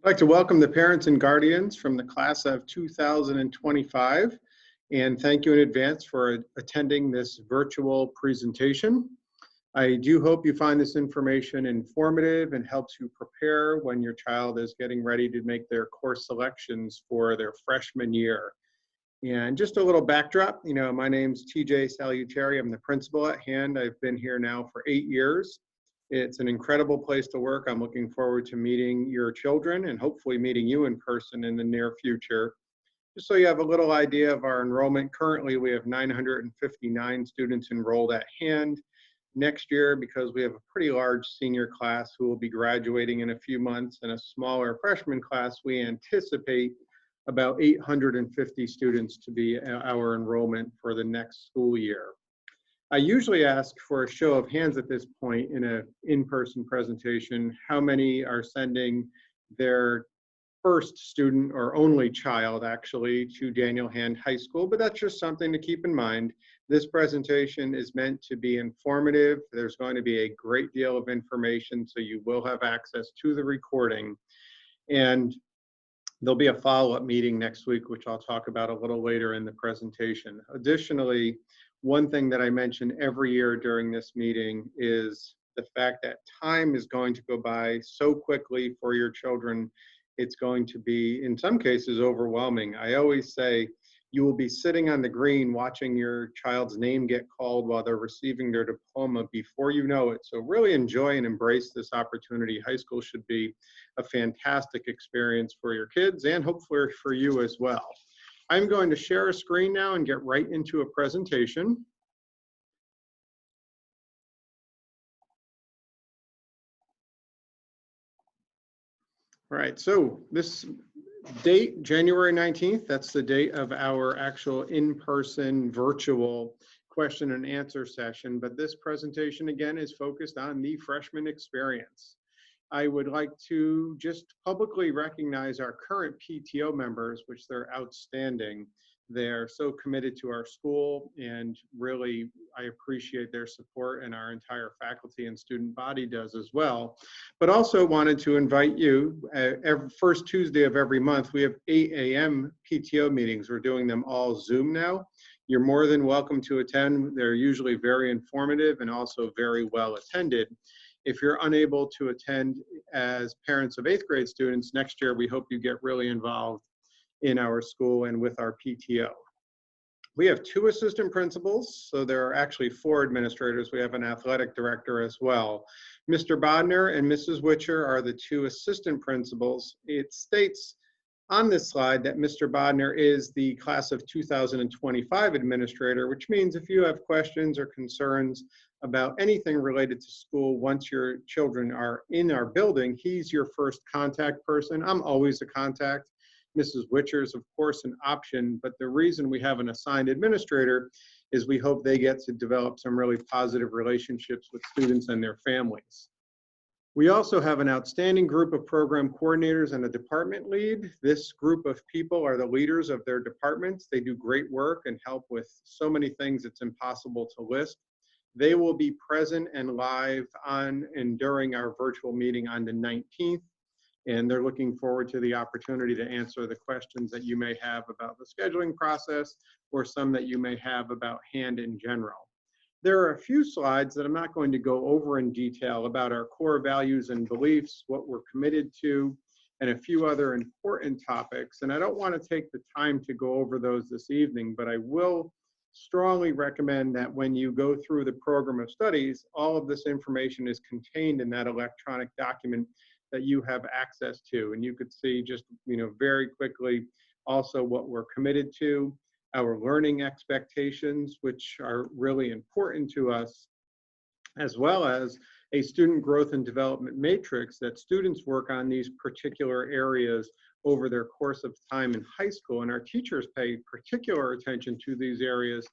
I'd like to welcome the parents and guardians from the class of 2025 and thank you in advance for attending this virtual presentation. I do hope you find this information informative and helps you prepare when your child is getting ready to make their course selections for their freshman year. And just a little backdrop, my name's TJ Salutary. I'm the principal at Hand. I've been here now for 8 years. It's an incredible place to work. I'm looking forward to meeting your children and hopefully meeting you in person in the near future. Just so you have a little idea of our enrollment, currently we have 959 students enrolled at Hand. Next year, because we have a pretty large senior class who will be graduating in a few months and a smaller freshman class, we anticipate about 850 students to be our enrollment for the next school year. I usually ask for a show of hands at this point in an in-person presentation, how many are sending their first student or only child actually to Daniel Hand High School, but that's just something to keep in mind. This presentation is meant to be informative. There's going to be a great deal of information, so you will have access to the recording. And there'll be a follow-up meeting next week, which I'll talk about a little later in the presentation. Additionally, one thing that I mention every year during this meeting is the fact that time is going to go by so quickly for your children. It's going to be, in some cases, overwhelming. I always say you will be sitting on the green watching your child's name get called while they're receiving their diploma before you know it. So really enjoy and embrace this opportunity. High school should be a fantastic experience for your kids and hopefully for you as well. I'm going to share a screen now and get right into a presentation. All right, so this date, January 19th, that's the date of our actual in-person virtual question and answer session, but this presentation again is focused on the freshman experience. I would like to just publicly recognize our current PTO members, which they're outstanding. They're so committed to our school, and really I appreciate their support, and our entire faculty and student body does as well. But also wanted to invite you, every first Tuesday of every month, we have 8 a.m. PTO meetings. We're doing them all Zoom now. You're more than welcome to attend. They're usually very informative and also very well attended. If you're unable to attend as parents of 8th grade students, next year we hope you get really involved in our school and with our PTO. We have 2 assistant principals, so there are actually 4 administrators. We have an athletic director as well. Mr. Bodner and Mrs. Witcher are the 2 assistant principals. It states on this slide that Mr. Bodner is the class of 2025 administrator, which means if you have questions or concerns about anything related to school, once your children are in our building, he's your first contact person. I'm always a contact. Mrs. Witcher is, of course, an option, but the reason we have an assigned administrator is we hope they get to develop some really positive relationships with students and their families. We also have an outstanding group of program coordinators and a department lead. This group of people are the leaders of their departments. They do great work and help with so many things it's impossible to list. They will be present and live on and during our virtual meeting on the 19th. And they're looking forward to the opportunity to answer the questions that you may have about the scheduling process or some that you may have about Hand in general. There are a few slides that I'm not going to go over in detail about our core values and beliefs, what we're committed to, and a few other important topics. And I don't want to take the time to go over those this evening, but I will strongly recommend that when you go through the program of studies, all of this information is contained in that electronic document that you have access to. And you could see just, very quickly also what we're committed to, our learning expectations, which are really important to us, as well as a student growth and development matrix that students work on these particular areas over their course of time in high school. And our teachers pay particular attention to these areas,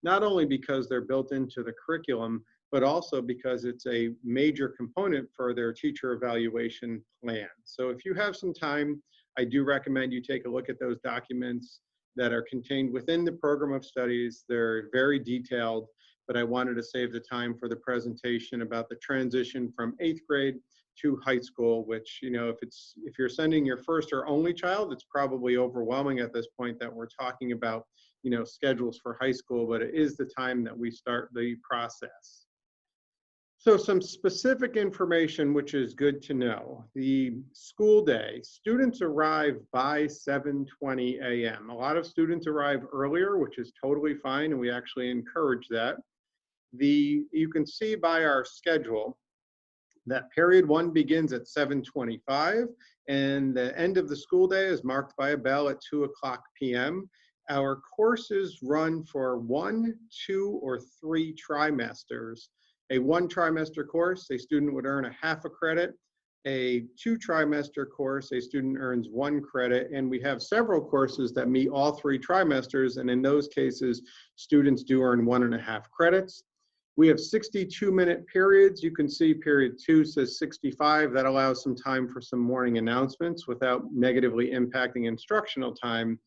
not only because they're built into the curriculum, but also because it's a major component for their teacher evaluation plan. So if you have some time, I do recommend you take a look at those documents that are contained within the program of studies. They're very detailed, but I wanted to save the time for the presentation about the transition from 8th grade to high school, which, you know, if you're sending your first or only child, it's probably overwhelming at this point that we're talking about, you know, schedules for high school, but it is the time that we start the process. So some specific information which is good to know. The school day, students arrive by 7:20 a.m. A lot of students arrive earlier, which is totally fine, and we actually encourage that. You can see by our schedule that period 1 begins at 7:25, and the end of the school day is marked by a bell at 2:00 p.m. Our courses run for 1, 2, or 3 trimesters. A 1 trimester course, a student would earn a half a credit. A 2 trimester course, a student earns 1 credit, and we have several courses that meet all 3 trimesters, and in those cases, students do earn 1.5 credits. We have 62-minute periods. You can see period 2 says 65. That allows some time for some morning announcements without negatively impacting instructional time.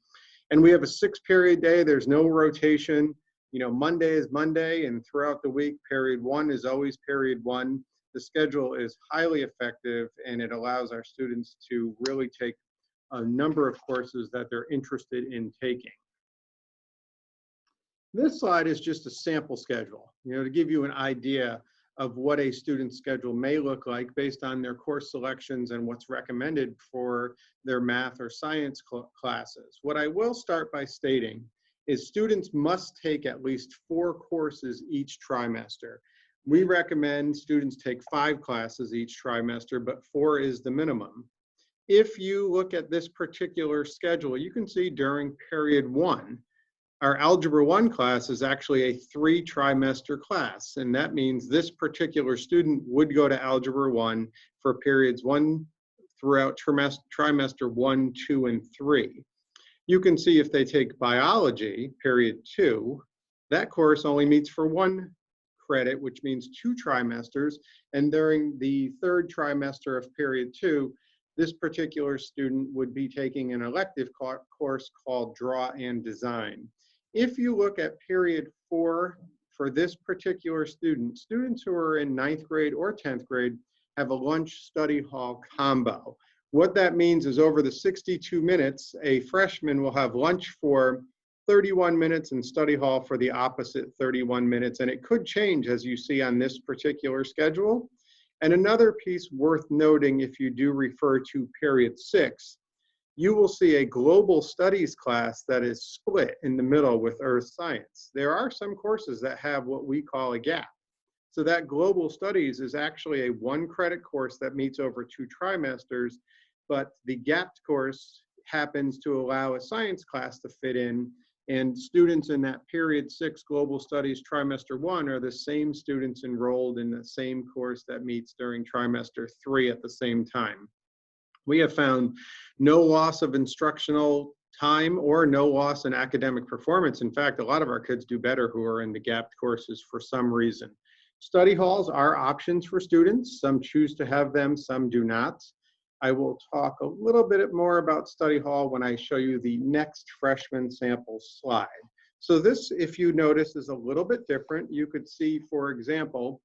And we have a 6-period day. There's no rotation. You know, Monday is Monday, and throughout the week, period 1 is always period 1. The schedule is highly effective, and it allows our students to really take a number of courses that they're interested in taking. This slide is just a sample schedule, you know, to give you an idea of what a student's schedule may look like based on their course selections and what's recommended for their math or science classes. What I will start by stating is students must take at least 4 courses each trimester. We recommend students take 5 classes each trimester, but 4 is the minimum. If you look at this particular schedule, you can see during period 1, our Algebra 1 class is actually a 3 trimester class, and that means this particular student would go to Algebra 1 for periods 1 throughout trimester 1, 2, and 3. You can see if they take Biology, period 2, that course only meets for 1 credit, which means 2 trimesters, and during the 3rd trimester of period 2, this particular student would be taking an elective course called Draw and Design. If you look at period 4 for this particular student, students who are in 9th grade or 10th grade have a lunch study hall combo. What that means is over the 62 minutes, a freshman will have lunch for 31 minutes and study hall for the opposite 31 minutes, and it could change as you see on this particular schedule. And another piece worth noting, if you do refer to period 6, you will see a global studies class that is split in the middle with earth science. There are some courses that have what we call a gap. So that global studies is actually a 1 credit course that meets over 2 trimesters, but the gapped course happens to allow a science class to fit in, and students in that period 6 global studies trimester 1 are the same students enrolled in the same course that meets during trimester 3 at the same time. We have found no loss of instructional time or no loss in academic performance. In fact, a lot of our kids do better who are in the gapped courses for some reason. Study halls are options for students. Some choose to have them, some do not. I will talk a little bit more about study hall when I show you the next freshman sample slide. So this, if you notice, is a little bit different. You could see, for example,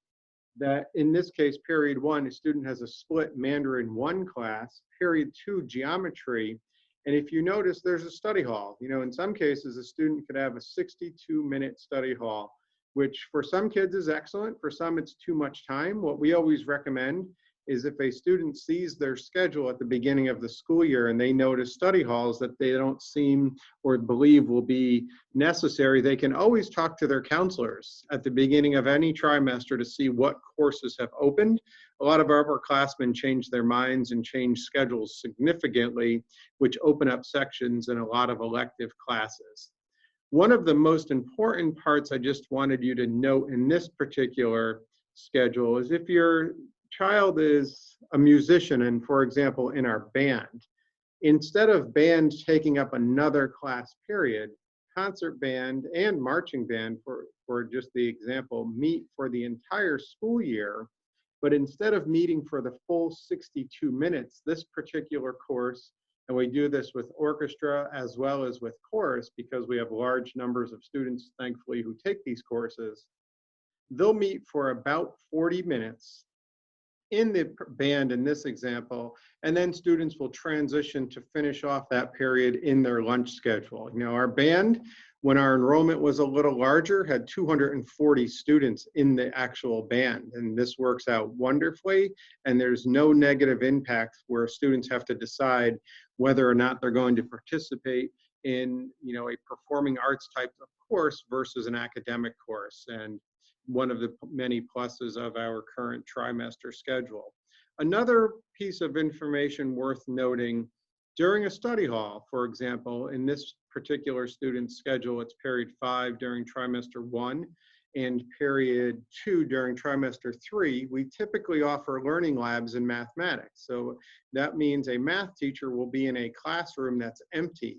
that in this case, period 1, a student has a split Mandarin 1 class, period 2, geometry, and if you notice, there's a study hall. You know, in some cases, a student could have a 62-minute study hall, which for some kids is excellent, for some it's too much time. What we always recommend is if a student sees their schedule at the beginning of the school year and they notice study halls that they don't seem or believe will be necessary, they can always talk to their counselors at the beginning of any trimester to see what courses have opened. A lot of our upperclassmen change their minds and change schedules significantly, which open up sections in a lot of elective classes. One of the most important parts I just wanted you to note in this particular schedule is if your child is a musician and, for example, in our band, instead of band taking up another class period, concert band and marching band, for just the example, meet for the entire school year. But instead of meeting for the full 62 minutes, this particular course, and we do this with orchestra as well as with chorus because we have large numbers of students, thankfully, who take these courses, they'll meet for about 40 minutes. in the band in this example, and then students will transition to finish off that period in their lunch schedule. You know, our band, when our enrollment was a little larger, had 240 students in the actual band, and this works out wonderfully, and there's no negative impact where students have to decide whether or not they're going to participate in, you know, a performing arts type of course versus an academic course. And one of the many pluses of our current trimester schedule. Another piece of information worth noting, during a study hall, for example, in this particular student's schedule, it's period 5 during trimester 1 and period 2 during trimester 3, we typically offer learning labs in mathematics. So that means a math teacher will be in a classroom that's empty,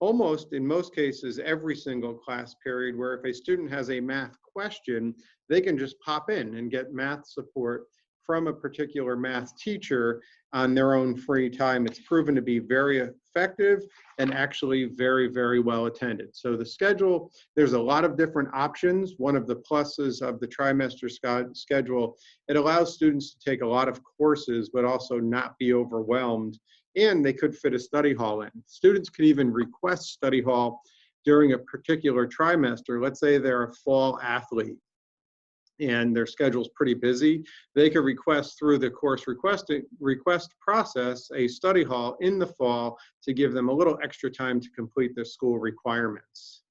almost in most cases every single class period, where if a student has a math question, they can just pop in and get math support from a particular math teacher on their own free time. It's proven to be very effective and actually very, very well attended. So the schedule, there's a lot of different options. One of the pluses of the trimester schedule, it allows students to take a lot of courses, but also not be overwhelmed, and they could fit a study hall in. Students can even request study hall during a particular trimester. Let's say they're a fall athlete and their schedule's pretty busy. They could request through the course request process a study hall in the fall to give them a little extra time to complete their school requirements.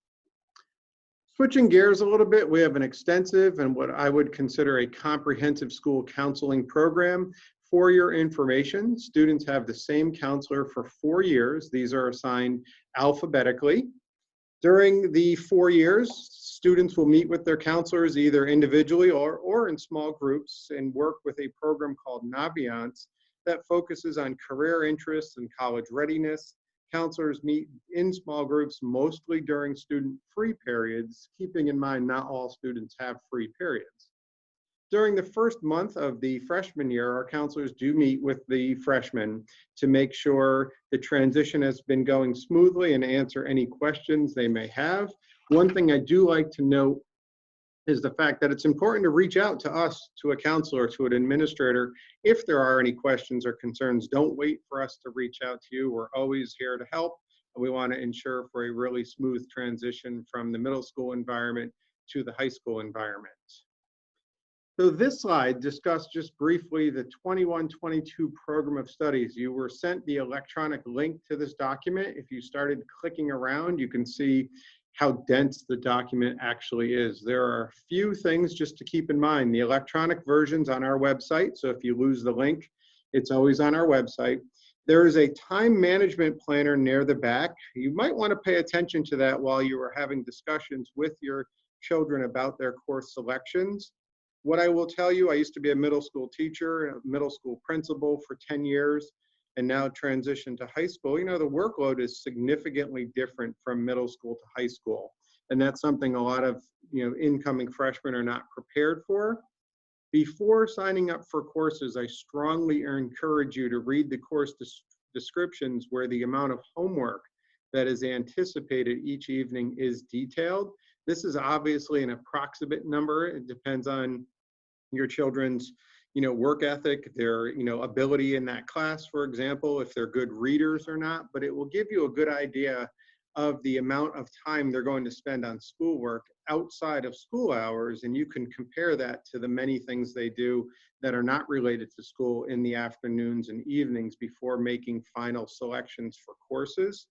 Switching gears a little bit, we have an extensive and what I would consider a comprehensive school counseling program. For your information, students have the same counselor for 4 years. These are assigned alphabetically. During the 4 years, students will meet with their counselors either individually or in small groups and work with a program called Naviance that focuses on career interests and college readiness. Counselors meet in small groups mostly during student-free periods, keeping in mind not all students have free periods. During the first month of the freshman year, our counselors do meet with the freshmen to make sure the transition has been going smoothly and answer any questions they may have. One thing I do like to note is the fact that it's important to reach out to us, to a counselor, to an administrator, if there are any questions or concerns. Don't wait for us to reach out to you. We're always here to help. We want to ensure for a really smooth transition from the middle school environment to the high school environment. So this slide discussed just briefly the 21-22 program of studies. You were sent the electronic link to this document. If you started clicking around, you can see how dense the document actually is. There are a few things just to keep in mind. The electronic version's on our website, so if you lose the link, it's always on our website. There is a time management planner near the back. You might want to pay attention to that while you are having discussions with your children about their course selections. What I will tell you, I used to be a middle school teacher, a middle school principal for 10 years, and now transitioned to high school. You know, the workload is significantly different from middle school to high school. And that's something a lot of, you know, incoming freshmen are not prepared for. Before signing up for courses, I strongly encourage you to read the course descriptions where the amount of homework that is anticipated each evening is detailed. This is obviously an approximate number. It depends on your children's, you know, work ethic, their, you know, ability in that class, for example, if they're good readers or not, but it will give you a good idea of the amount of time they're going to spend on schoolwork outside of school hours, and you can compare that to the many things they do that are not related to school in the afternoons and evenings before making final selections for courses.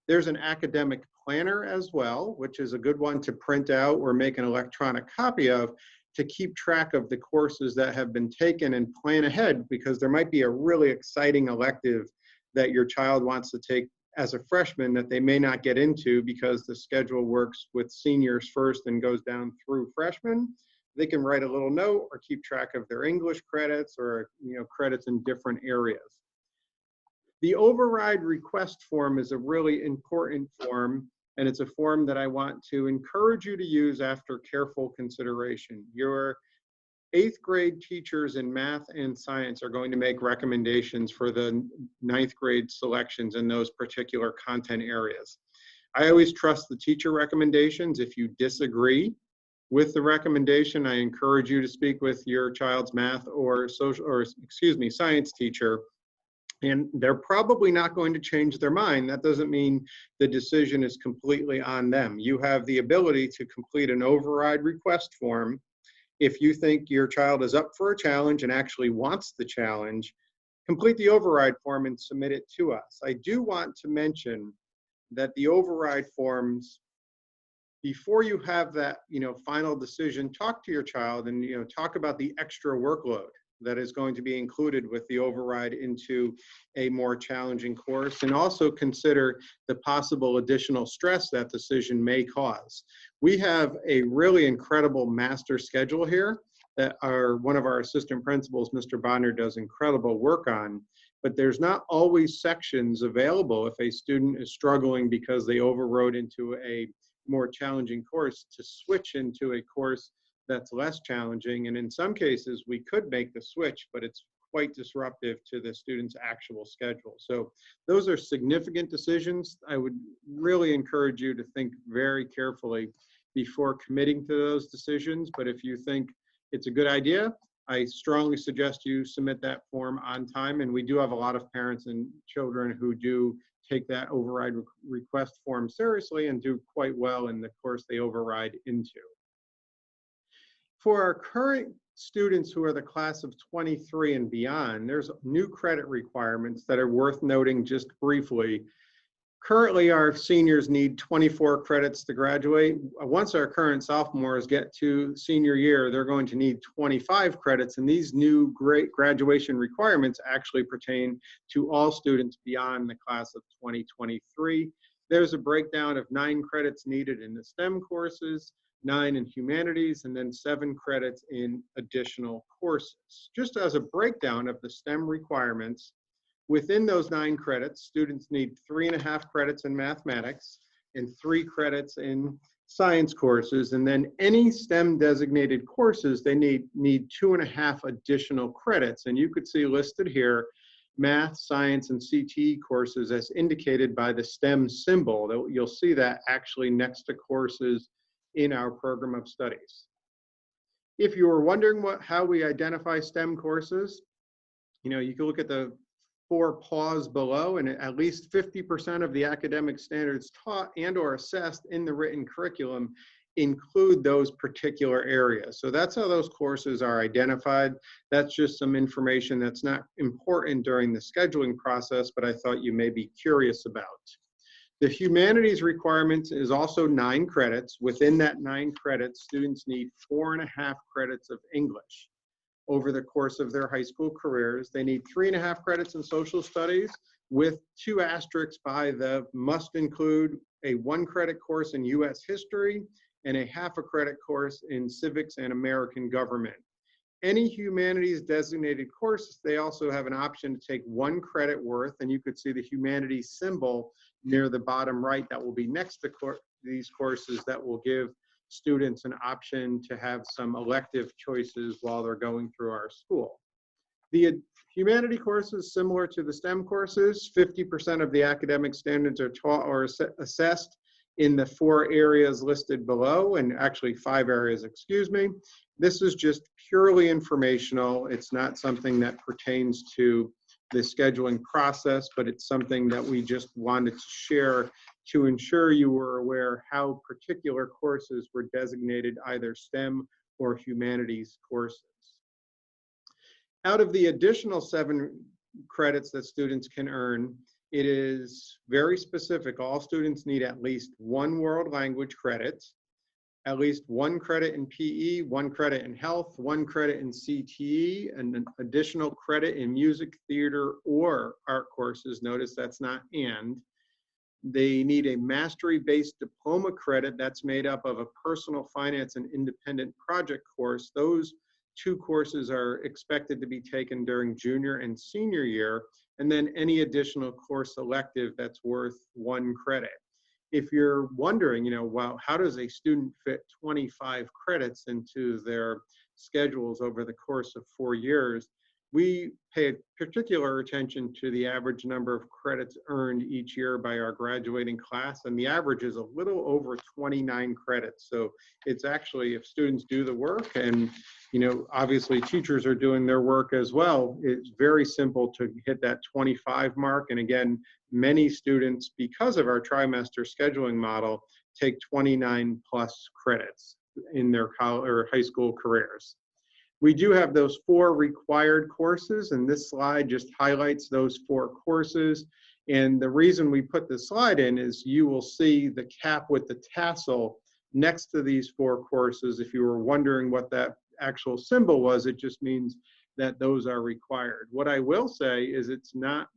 There's an academic planner as well, which is a good one to print out or make an electronic copy of to keep track of the courses that have been taken and plan ahead, because there might be a really exciting elective that your child wants to take as a freshman that they may not get into because the schedule works with seniors first and goes down through freshmen. They can write a little note or keep track of their English credits or, you know, credits in different areas. The override request form is a really important form, and it's a form that I want to encourage you to use after careful consideration. Your 8th grade teachers in math and science are going to make recommendations for the 9th grade selections in those particular content areas. I always trust the teacher recommendations. If you disagree, With the recommendation, I encourage you to speak with your child's math or science teacher. And they're probably not going to change their mind. That doesn't mean the decision is completely on them. You have the ability to complete an override request form. If you think your child is up for a challenge and actually wants the challenge, complete the override form and submit it to us. I do want to mention that the override forms, before you have that, final decision, talk to your child and, talk about the extra workload that is going to be included with the override into a more challenging course, and also consider the possible additional stress that decision may cause. We have a really incredible master schedule here that one of our assistant principals, Mr. Bonner, does incredible work on, but there's not always sections available if a student is struggling because they overrode into a more challenging course to switch into a course that's less challenging. And in some cases, we could make the switch, but it's quite disruptive to the student's actual schedule. So those are significant decisions. I would really encourage you to think very carefully before committing to those decisions. But if you think it's a good idea, I strongly suggest you submit that form on time. And we do have a lot of parents and children who do take that override request form seriously and do quite well in the course they override into. For our current students who are the class of 23 and beyond, there's new credit requirements that are worth noting just briefly. Currently, our seniors need 24 credits to graduate. Once our current sophomores get to senior year, they're going to need 25 credits, and these new graduation requirements actually pertain to all students beyond the class of 2023. There's a breakdown of 9 credits needed in the STEM courses, 9 in humanities, and then 7 credits in additional courses. Just as a breakdown of the STEM requirements, within those 9 credits, students need 3.5 credits in mathematics and 3 credits in science courses. And then any STEM designated courses, they need 2.5 additional credits. And you could see listed here, math, science, and CTE courses as indicated by the STEM symbol. You'll see that actually next to courses in our program of studies. If you were wondering how we identify STEM courses, you can look at the 4 paws below, and at least 50% of the academic standards taught and or assessed in the written curriculum include those particular areas. So that's how those courses are identified. That's just some information that's not important during the scheduling process, but I thought you may be curious about. The humanities requirements is also 9 credits. Within that 9 credits, students need 4.5 credits of English over the course of their high school careers. They need 3.5 credits in social studies with 2 asterisks by the must include a 1 credit course in US history and a 0.5 credit course in civics and American government. Any humanities designated courses, they also have an option to take 1 credit worth, and you could see the humanities symbol near the bottom right that will be next to these courses that will give students an option to have some elective choices while they're going through our school. The humanity courses, similar to the STEM courses, 50% of the academic standards are taught or assessed in the 4 areas listed below, and actually 5 areas, excuse me. This is just purely informational. It's not something that pertains to the scheduling process, but it's something that we just wanted to share to ensure you were aware how particular courses were designated either STEM or humanities courses. Out of the additional 7 credits that students can earn, it is very specific. All students need at least 1 world language credit, at least 1 credit in PE, 1 credit in health, 1 credit in CTE, and an additional credit in music, theater, or art courses. Notice that's not and. They need a mastery-based diploma credit that's made up of a personal finance and independent project course. Those 2 courses are expected to be taken during junior and senior year, and then any additional course elective that's worth 1 credit. If you're wondering, well, how does a student fit 25 credits into their schedules over the course of 4 years? we pay particular attention to the average number of credits earned each year by our graduating class, and the average is a little over 29 credits. So it's actually, if students do the work, and obviously teachers are doing their work as well, it's very simple to hit that 25 mark. And again, many students, because of our trimester scheduling model, take 29 plus credits in their college or high school careers. We do have those 4 required courses, and this slide just highlights those 4 courses. And the reason we put this slide in is you will see the cap with the tassel next to these 4 courses. If you were wondering what that actual symbol was, it just means that those are required. What I will say is it's not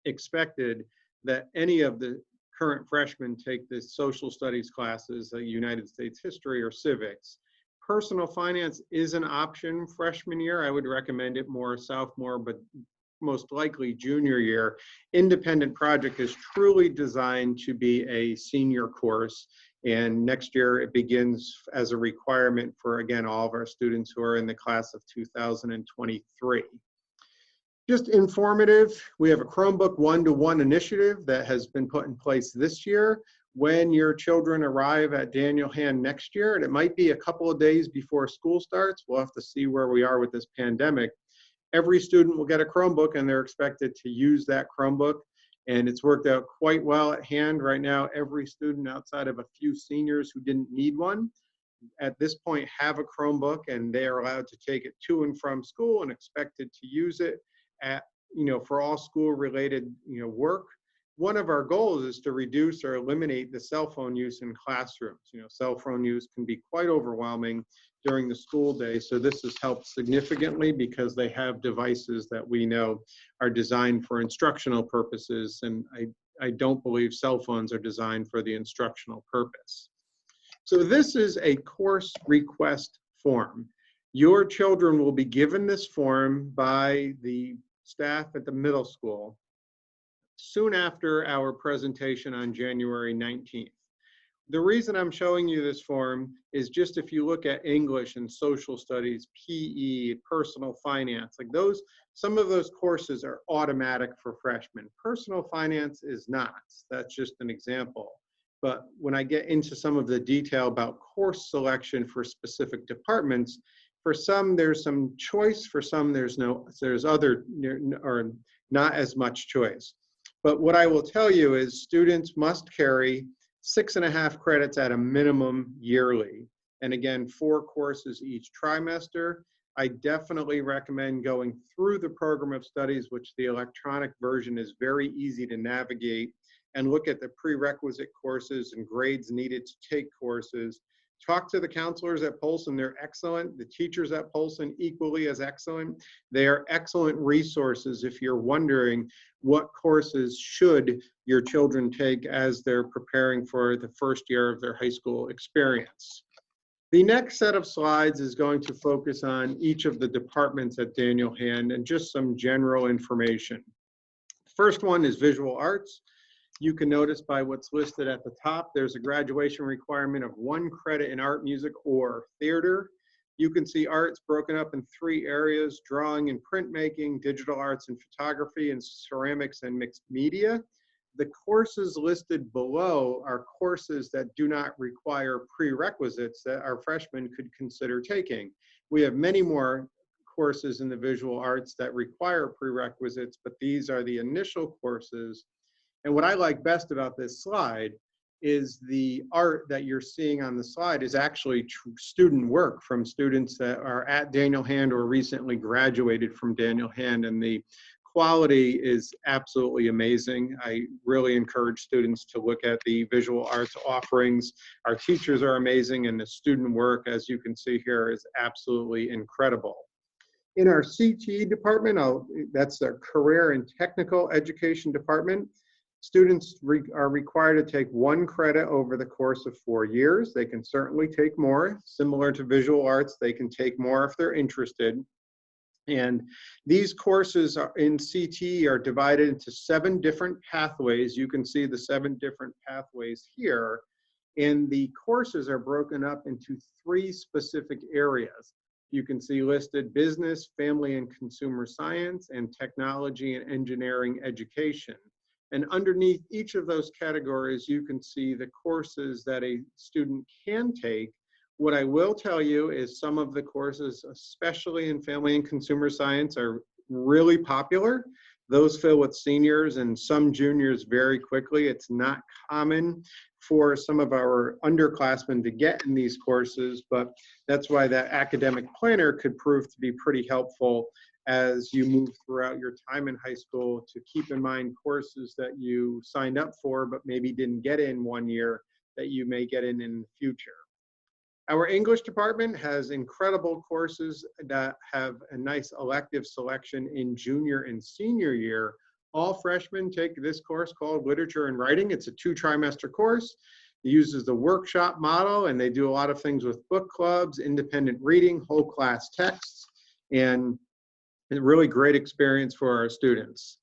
expected that any of the current freshmen take the social studies classes, like United States history or civics. Personal finance is an option freshman year. I would recommend it more sophomore, but most likely junior year. Independent project is truly designed to be a senior course. And next year it begins as a requirement for, again, all of our students who are in the class of 2023. Just informative, we have a Chromebook one-to-one initiative that has been put in place this year. When your children arrive at Daniel Hand next year, and it might be a couple of days before school starts, we'll have to see where we are with this pandemic. Every student will get a Chromebook, and they're expected to use that Chromebook. And it's worked out quite well at Hand. Right now, every student outside of a few seniors who didn't need one at this point have a Chromebook, and they are allowed to take it to and from school and expected to use it at, for all school related, work. One of our goals is to reduce or eliminate the cell phone use in classrooms. Cell phone use can be quite overwhelming during the school day. So this has helped significantly because they have devices that we know are designed for instructional purposes. And I don't believe cell phones are designed for the instructional purpose. So this is a course request form. Your children will be given this form by the staff at the middle school soon after our presentation on January 19th. The reason I'm showing you this form is just if you look at English and social studies, PE, personal finance, like those, some of those courses are automatic for freshmen. Personal finance is not. That's just an example. But when I get into some of the detail about course selection for specific departments, for some there's some choice, for some there's other or not as much choice. But what I will tell you is students must carry 6.5 credits at a minimum yearly. And again, 4 courses each trimester. I definitely recommend going through the program of studies, which the electronic version is very easy to navigate, and look at the prerequisite courses and grades needed to take courses. Talk to the counselors at Polson, they're excellent. The teachers at Polson, equally as excellent. They are excellent resources if you're wondering what courses should your children take as they're preparing for the first year of their high school experience. The next set of slides is going to focus on each of the departments at Daniel Hand and just some general information. First one is visual arts. You can notice by what's listed at the top, there's a graduation requirement of 1 credit in art, music, or theater. You can see arts broken up in 3 areas: drawing and printmaking, digital arts and photography, and ceramics and mixed media. The courses listed below are courses that do not require prerequisites that our freshmen could consider taking. We have many more courses in the visual arts that require prerequisites, but these are the initial courses. And what I like best about this slide is the art that you're seeing on the slide is actually student work from students that are at Daniel Hand or recently graduated from Daniel Hand, and the quality is absolutely amazing. I really encourage students to look at the visual arts offerings. Our teachers are amazing, and the student work, as you can see here, is absolutely incredible. In our CTE department, that's our Career and Technical Education department, students are required to take 1 credit over the course of 4 years. They can certainly take more. Similar to visual arts, they can take more if they're interested. And these courses in CTE are divided into 7 different pathways. You can see the 7 different pathways here. And the courses are broken up into 3 specific areas. You can see listed business, family and consumer science, and technology and engineering education. And underneath each of those categories, you can see the courses that a student can take. What I will tell you is some of the courses, especially in family and consumer science, are really popular. Those fill with seniors and some juniors very quickly. It's not common for some of our underclassmen to get in these courses, but that's why that academic planner could prove to be pretty helpful as you move throughout your time in high school, to keep in mind courses that you signed up for but maybe didn't get in one year that you may get in the future. Our English department has incredible courses that have a nice elective selection in junior and senior year. All freshmen take this course called Literature and Writing. It's a 2-trimester course. It uses the workshop model, and they do a lot of things with book clubs, independent reading, whole class texts, and a really great experience for our students.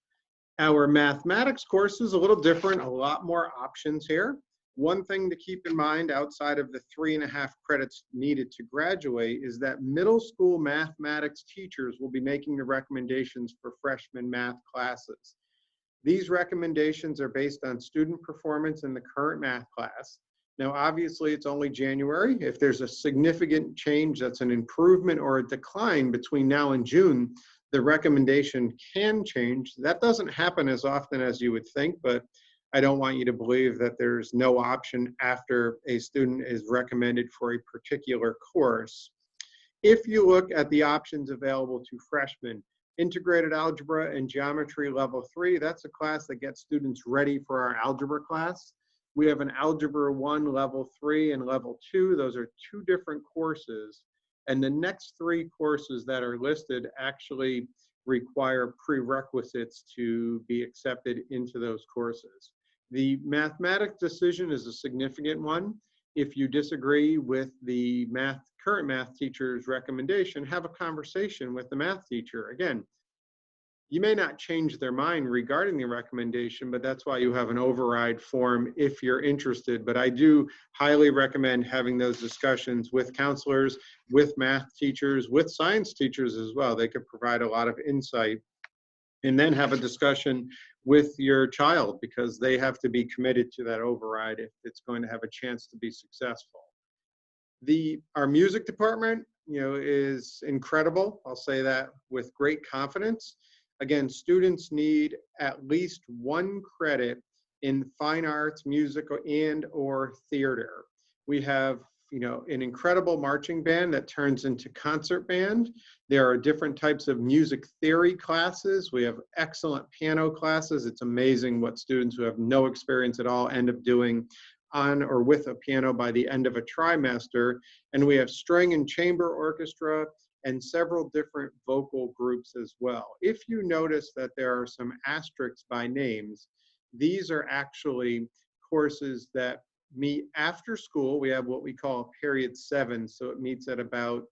Our mathematics course is a little different, a lot more options here. One thing to keep in mind outside of the 3.5 credits needed to graduate is that middle school mathematics teachers will be making the recommendations for freshman math classes. These recommendations are based on student performance in the current math class. Now, obviously, it's only January. If there's a significant change that's an improvement or a decline between now and June, the recommendation can change. That doesn't happen as often as you would think, but I don't want you to believe that there's no option after a student is recommended for a particular course. If you look at the options available to freshmen, integrated algebra and geometry level 3, that's a class that gets students ready for our algebra class. We have an algebra 1 level 3 and level 2. Those are 2 different courses. And the next 3 courses that are listed actually require prerequisites to be accepted into those courses. The mathematics decision is a significant one. If you disagree with the current math teacher's recommendation, have a conversation with the math teacher. Again, you may not change their mind regarding the recommendation, but that's why you have an override form if you're interested. But I do highly recommend having those discussions with counselors, with math teachers, with science teachers as well. They could provide a lot of insight. And then have a discussion with your child, because they have to be committed to that override if it's going to have a chance to be successful. Our music department, is incredible. I'll say that with great confidence. Again, students need at least 1 credit in fine arts, music, and or theater. We have an incredible marching band that turns into concert band. There are different types of music theory classes. We have excellent piano classes. It's amazing what students who have no experience at all end up doing on or with a piano by the end of a trimester. And we have string and chamber orchestra and several different vocal groups as well. If you notice that there are some asterisks by names, these are actually courses that meet after school. We have what we call period 7, so it meets at about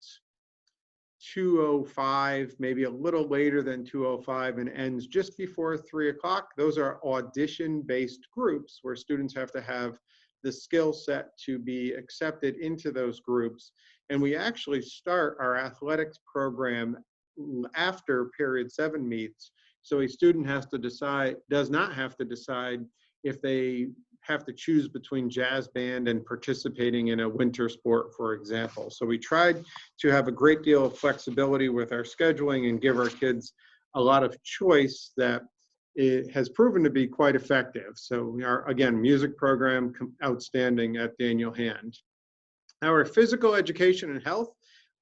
2:05, maybe a little later than 2:05, and ends just before 3 o'clock. Those are audition-based groups where students have to have the skill set to be accepted into those groups. And we actually start our athletics program after period 7 meets. So a student does not have to decide if they have to choose between jazz band and participating in a winter sport, for example. So we tried to have a great deal of flexibility with our scheduling and give our kids a lot of choice that it has proven to be quite effective. So our, again, music program, outstanding at Daniel Hand. Our physical education and health,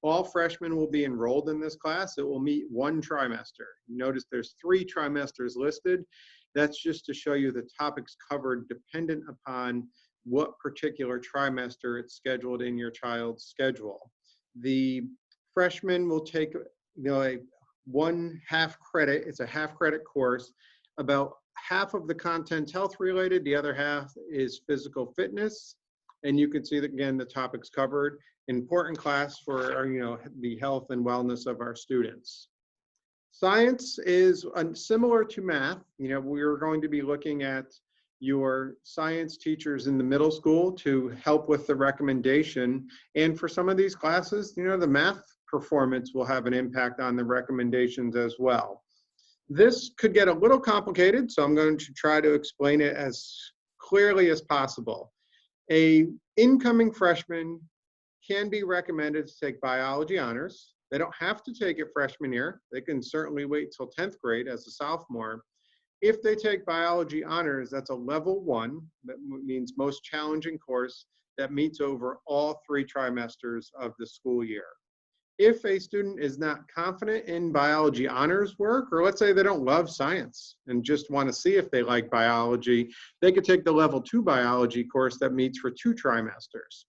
all freshmen will be enrolled in this class. It will meet 1 trimester. You notice there's 3 trimesters listed. That's just to show you the topics covered dependent upon what particular trimester it's scheduled in your child's schedule. The freshmen will take a 1/2 credit. It's a 1/2 credit course. About half of the content's health related, the other half is physical fitness. And you can see that, again, the topics covered. Important class for the health and wellness of our students. Science is similar to math. We're going to be looking at your science teachers in the middle school to help with the recommendation. And for some of these classes, the math performance will have an impact on the recommendations as well. This could get a little complicated, so I'm going to try to explain it as clearly as possible. A incoming freshman can be recommended to take biology honors. They don't have to take it freshman year. They can certainly wait till 10th grade as a sophomore. If they take biology honors, that's a level 1. That means most challenging course that meets over all 3 trimesters of the school year. If a student is not confident in biology honors work, or let's say they don't love science and just want to see if they like biology, they could take the level 2 biology course that meets for 2 trimesters.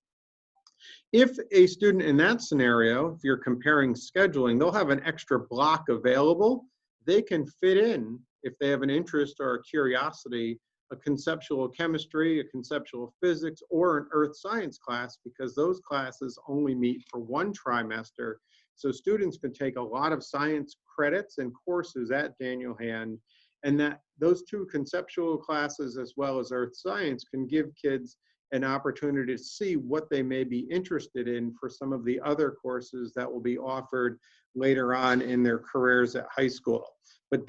If a student in that scenario, if you're comparing scheduling, they'll have an extra block available. They can fit in, if they have an interest or a curiosity, a conceptual chemistry, a conceptual physics, or an earth science class, because those classes only meet for 1 trimester. So students can take a lot of science credits and courses at Daniel Hand, and that those 2 conceptual classes as well as earth science can give kids an opportunity to see what they may be interested in for some of the other courses that will be offered later on in their careers at high school. But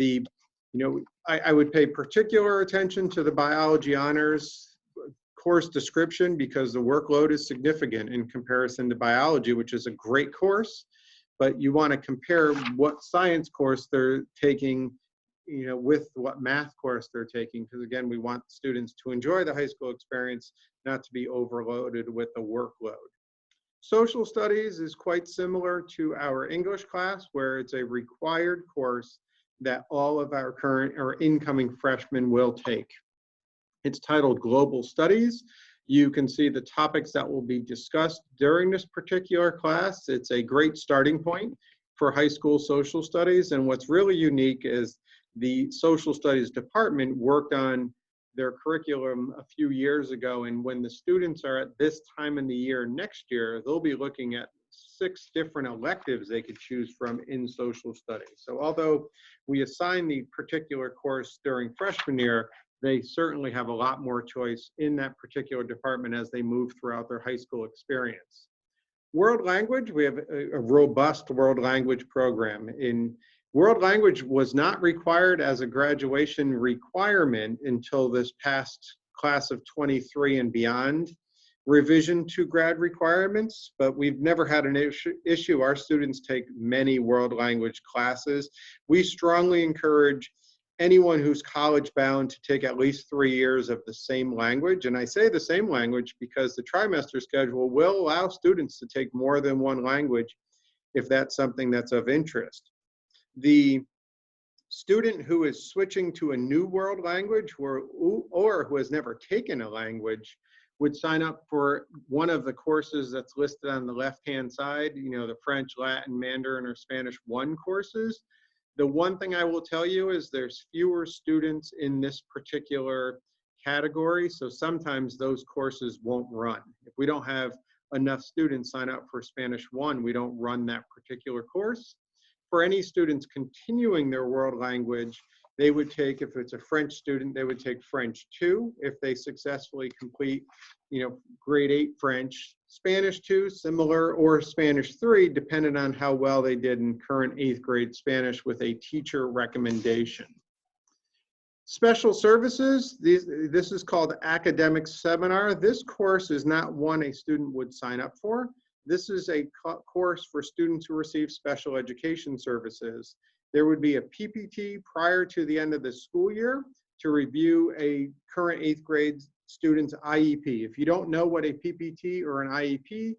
I would pay particular attention to the biology honors course description, because the workload is significant in comparison to biology, which is a great course, but you want to compare what science course they're taking with what math course they're taking, because again, we want students to enjoy the high school experience, not to be overloaded with the workload. Social studies is quite similar to our English class, where it's a required course that all of our current or incoming freshmen will take. It's titled Global Studies. You can see the topics that will be discussed during this particular class. It's a great starting point for high school social studies, and what's really unique is the social studies department worked on their curriculum a few years ago, and when the students are at this time in the year next year, they'll be looking at 6 different electives they could choose from in social studies. So although we assign the particular course during freshman year, they certainly have a lot more choice in that particular department as they move throughout their high school experience. World language, we have a robust world language program. World language was not required as a graduation requirement until this past class of 23 and beyond revision to grad requirements, but we've never had an issue. Our students take many world language classes. We strongly encourage anyone who's college bound to take at least 3 years of the same language. And I say the same language because the trimester schedule will allow students to take more than 1 language if that's something that's of interest. The student who is switching to a new world language or who has never taken a language would sign up for one of the courses that's listed on the left-hand side, the French, Latin, Mandarin, or Spanish 1 courses. The one thing I will tell you is there's fewer students in this particular category, so sometimes those courses won't run. If we don't have enough students sign up for Spanish 1, we don't run that particular course. For any students continuing their world language, they would take, if it's a French student, they would take French 2 if they successfully complete, grade 8 French, Spanish 2, similar, or Spanish 3, depending on how well they did in current 8th grade Spanish with a teacher recommendation. Special services, this is called academic seminar. This course is not one a student would sign up for. This is a course for students who receive special education services. There would be a PPT prior to the end of the school year to review a current 8th grade student's IEP. If you don't know what a PPT or an IEP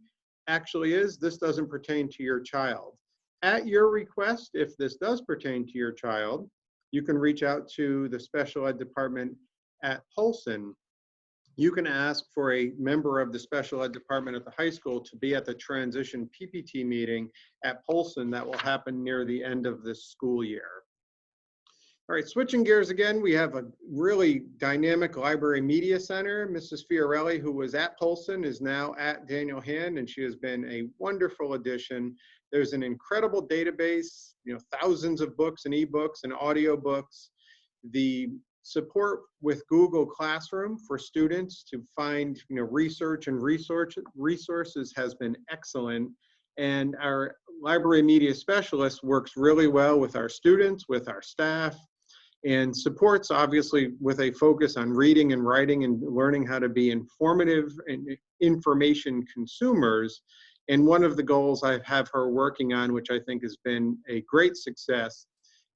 actually is, this doesn't pertain to your child. At your request, if this does pertain to your child, you can reach out to the special ed department at Polson. You can ask for a member of the special ed department at the high school to be at the transition PPT meeting at Polson that will happen near the end of this school year. All right, switching gears again, we have a really dynamic library media center. Mrs. Fiorelli, who was at Polson, is now at Daniel Hand, and she has been a wonderful addition. There's an incredible database, thousands of books and ebooks and audiobooks. The support with Google Classroom for students to find research and resources has been excellent. And our library media specialist works really well with our students, with our staff, and supports, obviously, with a focus on reading and writing and learning how to be informative and information consumers. And one of the goals I have her working on, which I think has been a great success,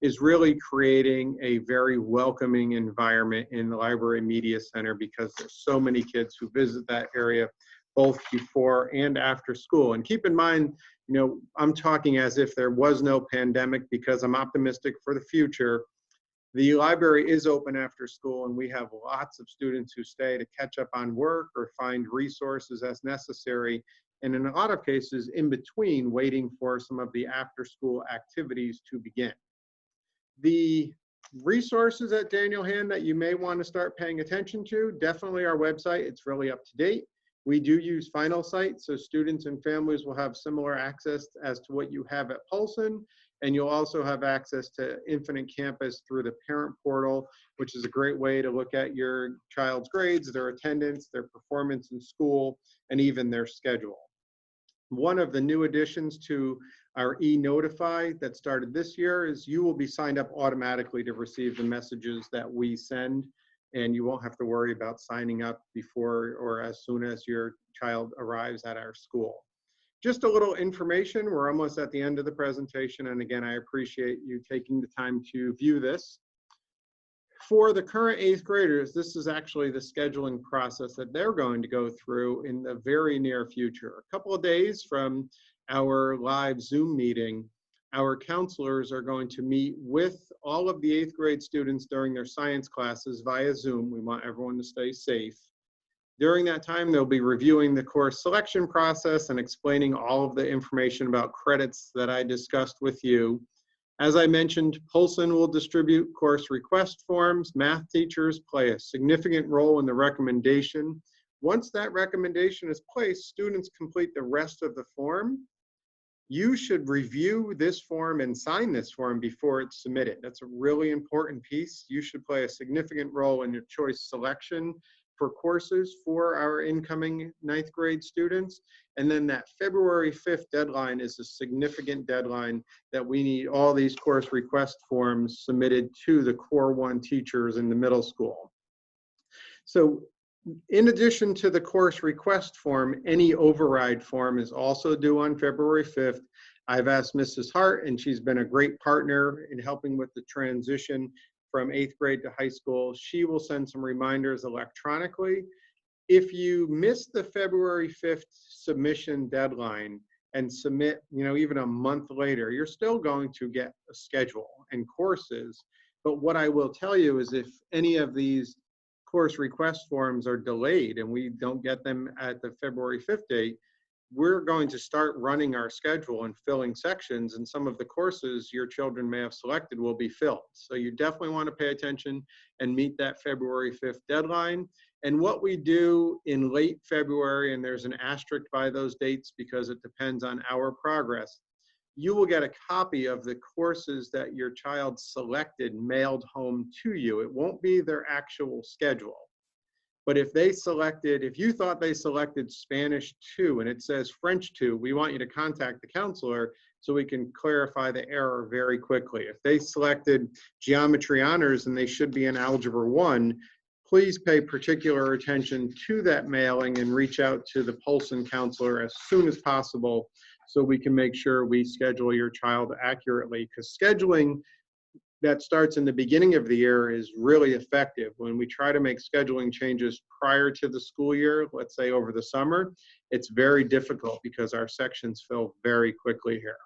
is really creating a very welcoming environment in the Library Media Center, because there's so many kids who visit that area both before and after school. And keep in mind, you know, I'm talking as if there was no pandemic, because I'm optimistic for the future. The library is open after school, and we have lots of students who stay to catch up on work or find resources as necessary, and in a lot of cases in between, waiting for some of the after school activities to begin. The resources at Daniel Hand that you may want to start paying attention to, definitely our website. It's really up to date. We do use Finalsite, so students and families will have similar access as to what you have at Polson. And you'll also have access to Infinite Campus through the parent portal, which is a great way to look at your child's grades, their attendance, their performance in school, and even their schedule. One of the new additions to our e-Notify that started this year is you will be signed up automatically to receive the messages that we send, and you won't have to worry about signing up before or as soon as your child arrives at our school. Just a little information. We're almost at the end of the presentation, and again, I appreciate you taking the time to view this. For the current 8th graders, this is actually the scheduling process that they're going to go through in the very near future. A couple of days from our live Zoom meeting, our counselors are going to meet with all of the 8th grade students during their science classes via Zoom. We want everyone to stay safe. During that time, they'll be reviewing the course selection process and explaining all of the information about credits that I discussed with you. As I mentioned, Polson will distribute course request forms. Math teachers play a significant role in the recommendation. Once that recommendation is placed, students complete the rest of the form. You should review this form and sign this form before it's submitted. That's a really important piece. You should play a significant role in your choice selection for courses for our incoming 9th grade students. And then that February 5th deadline is a significant deadline that we need all these course request forms submitted to the Core 1 teachers in the middle school. So in addition to the course request form, any override form is also due on February 5th. I've asked Mrs. Hart, and she's been a great partner in helping with the transition from 8th grade to high school. She will send some reminders electronically. If you miss the February 5th submission deadline and submit, you know, even a month later, you're still going to get a schedule and courses. But what I will tell you is if any of these course request forms are delayed and we don't get them at the February 5th date, we're going to start running our schedule and filling sections, and some of the courses your children may have selected will be filled. So you definitely want to pay attention and meet that February 5th deadline. And what we do in late February, and there's an asterisk by those dates because it depends on our progress, you will get a copy of the courses that your child selected mailed home to you. It won't be their actual schedule. But if you thought they selected Spanish 2 and it says French 2, we want you to contact the counselor so we can clarify the error very quickly. If they selected Geometry Honors and they should be in Algebra 1, please pay particular attention to that mailing and reach out to the Polson counselor as soon as possible so we can make sure we schedule your child accurately, because scheduling that starts in the beginning of the year is really effective. When we try to make scheduling changes prior to the school year, let's say over the summer, it's very difficult because our sections fill very quickly here.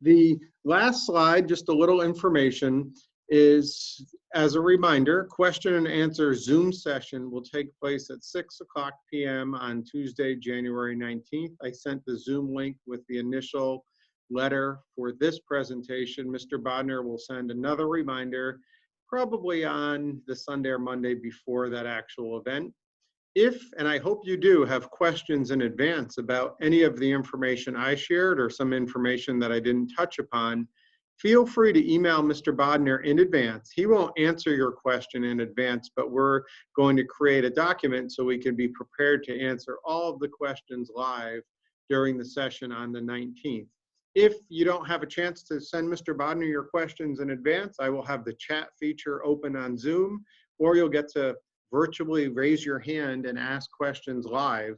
The last slide, just a little information, is as a reminder, question and answer Zoom session will take place at 6:00 p.m. on Tuesday, January 19th. I sent the Zoom link with the initial letter for this presentation. Mr. Bodner will send another reminder probably on the Sunday or Monday before that actual event. If, and I hope you do, have questions in advance about any of the information I shared or some information that I didn't touch upon, feel free to email Mr. Bodner in advance. He won't answer your question in advance, but we're going to create a document so we can be prepared to answer all of the questions live during the session on the 19th. If you don't have a chance to send Mr. Bodner your questions in advance, I will have the chat feature open on Zoom, or you'll get to virtually raise your hand and ask questions live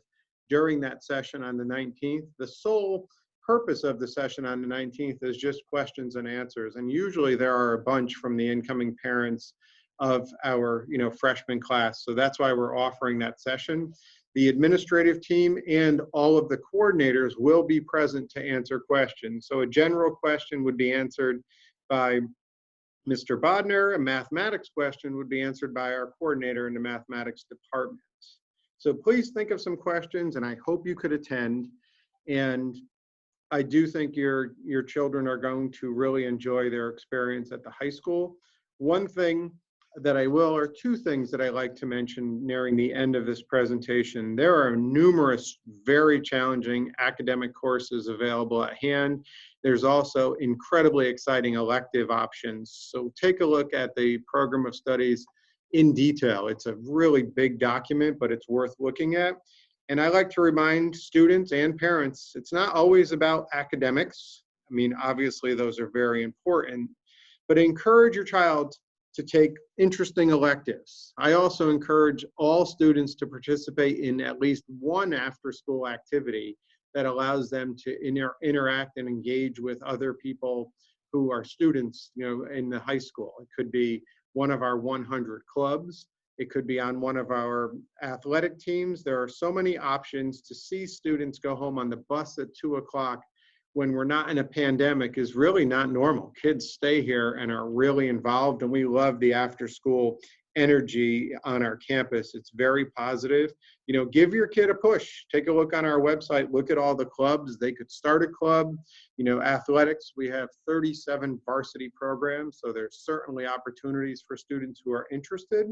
during that session on the 19th. The sole purpose of the session on the 19th is just questions and answers. And usually there are a bunch from the incoming parents of our freshman class. So that's why we're offering that session. The administrative team and all of the coordinators will be present to answer questions. So a general question would be answered by Mr. Bodner. A mathematics question would be answered by our coordinator in the mathematics department. So please think of some questions, and I hope you could attend. And I do think your children are going to really enjoy their experience at the high school. One thing that I will, or two things that I like to mention nearing the end of this presentation. There are numerous very challenging academic courses available at hand. There's also incredibly exciting elective options. So take a look at the program of studies in detail. It's a really big document, but it's worth looking at. And I like to remind students and parents, it's not always about academics. I mean, obviously those are very important, but encourage your child to take interesting electives. I also encourage all students to participate in at least one after-school activity that allows them to interact and engage with other people who are students, in the high school. It could be one of our 100 clubs. It could be on one of our athletic teams. There are so many options. To see students go home on the bus at 2 o'clock when we're not in a pandemic is really not normal. Kids stay here and are really involved, and we love the after-school energy on our campus. It's very positive. Give your kid a push. Take a look on our website. Look at all the clubs. They could start a club. Athletics, we have 37 varsity programs, so there's certainly opportunities for students who are interested.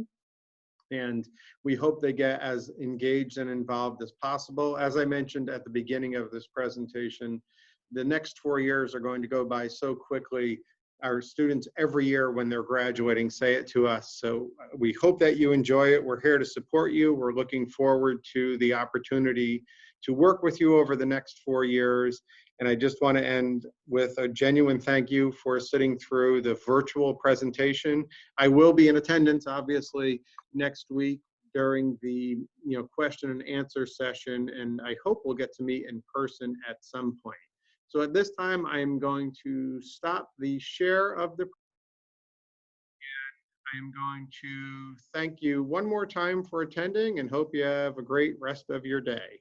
And we hope they get as engaged and involved as possible. As I mentioned at the beginning of this presentation, the next 4 years are going to go by so quickly. Our students every year when they're graduating say it to us. So we hope that you enjoy it. We're here to support you. We're looking forward to the opportunity to work with you over the next 4 years. And I just want to end with a genuine thank you for sitting through the virtual presentation. I will be in attendance, obviously, next week during the question and answer session, and I hope we'll get to meet in person at some point. So at this time, I'm going to stop the share of the, and I am going to thank you one more time for attending and hope you have a great rest of your day.